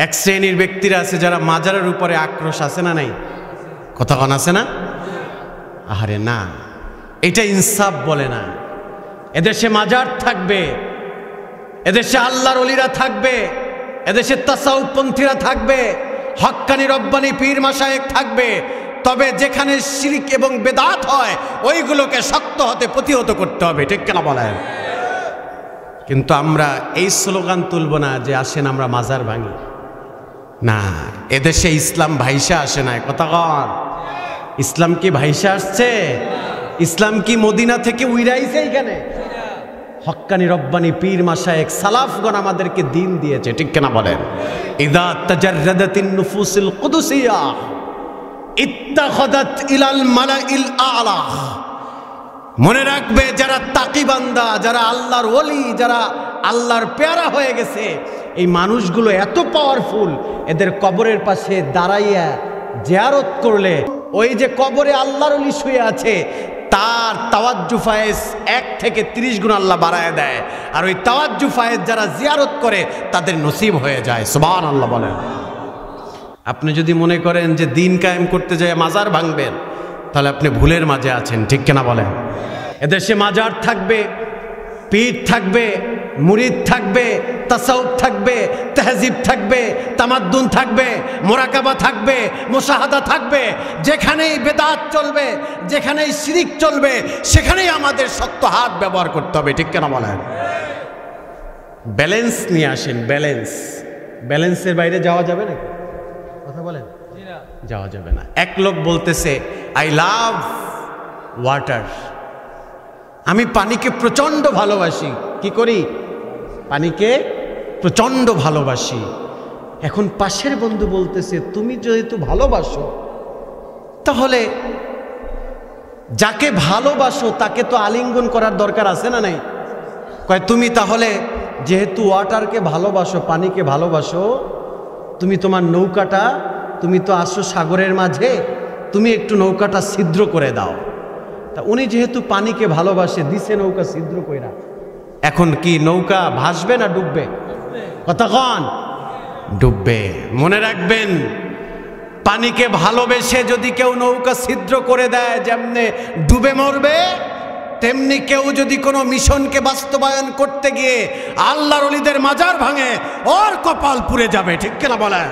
এক শ্রেণীর ব্যক্তিরা আছে যারা মাজারের উপরে আক্রোশ আছে না নাই, কথা কন আছে না? আহারে না, এটা ইনসাফ বলে না। এদেশে মাজার থাকবে, এদেশে আল্লাহর ওলিরা থাকবে, এদেশে তাসাউফপন্থীরা থাকবে, হক্কানি রব্বানি পীর মাশায়েখ থাকবে, তবে যেখানে শিরক এবং বেদাত হয় ওইগুলোকে শক্ত হতে প্রতিহত করতে হবে, ঠিক কিনা বলেন? কিন্তু আমরা এই স্লোগান তুলব না যে আসেন আমরা মাজার ভাঙি, না। এদেশে ইসলাম ভাইসা আসে না, কথা কন। ইসলাম কি ভাইসা আসছে? ইসলাম কি মদিনা থেকে উইরাইছে? এখানে হক্কানি রব্বানি পীর মাশায়েখ সালাফগণ আমাদেরকে দিন দিয়েছে, ঠিক কিনা বলেন? ইযা তাজাররাদাতিন নুফুসুল কুদুসিয়া ইত্তাখাযাত ইলাল মালাইল আ'লা। মনে রাখবে, যারা তাকি বান্দা, যারা আল্লাহর ওলি, যারা আল্লাহর পেয়ারা হয়ে গেছে, এই মানুষগুলো এত পাওয়ারফুল, এদের কবরের পাশে দাঁড়াইয়া জিয়ারত করলে ওই যে কবরে আল্লাহর ওলি শুয়ে আছে তার তাওয়াজ্জু ফায়েজ 1 থেকে 30 গুণ আল্লাহ বাড়ায় দেয়। আর ওই তাওয়াজ্জু ফায়েজ যারা জিয়ারত করে তাদের নসিব হয়ে যায়। সুবহানাল্লাহ বলেন। আপনি যদি মনে করেন যে দিন কায়েম করতে যায় মাজার ভাঙবেন, তাহলে আপনি ভুলের মাঝে আছেন, ঠিক কিনা বলেন? এদেশে মাজার থাকবে, পীর থাকবে, মুরিদ থাকবে, তাসাউফ থাকবে, তাহজিব থাকবে, তামাদ্দুন থাকবে, মোরাকাবা থাকবে, মুশাহাদা থাকবে। যেখানেই বেদাত চলবে, যেখানেই শিরিক চলবে, সেখানেই আমাদের শক্ত হাত ব্যবহার করতে হবে, ঠিক কিনা বলেন? ব্যালেন্স নিয়ে আসেন, ব্যালেন্স। ব্যালেন্সের বাইরে যাওয়া যাবে নাকি? কথা বলেন। যাওয়া যাবে না। এক লোক বলতেছে আই লাভ ওয়াটার, আমি পানিকে প্রচণ্ড ভালোবাসি। কি করি? পানিকে প্রচণ্ড ভালোবাসি। এখন পাশের বন্ধু বলতেছে তুমি যেহেতু ভালোবাসো, তাহলে যাকে ভালোবাসো তাকে তো আলিঙ্গন করার দরকার আছে না নাই? কয় তুমি তাহলে যেহেতু ওয়াটারকে ভালোবাসো, পানিকে ভালোবাসো, তুমি তোমার নৌকাটা, তুমি তো আসো সাগরের মাঝে, তুমি একটু নৌকাটা ছিদ্র করে দাও। তা উনি যেহেতু পানিকে ভালোবাসে, দিছে নৌকা ছিদ্র কইরা। এখন কি নৌকা ভাসবে না ডুববে? কথা কন। ডুববে। মনে রাখবেন, পানিকে ভালোবেসে যদি কেউ নৌকা ছিদ্র করে দেয়, যেমনে ডুবে মরবে, তেমনি কেউ যদি কোনো মিশনকে বাস্তবায়ন করতে গিয়ে আল্লাহর ওলিদের মাজার ভাঙে, ওর কপাল পুড়ে যাবে, ঠিক কিনা বলেন?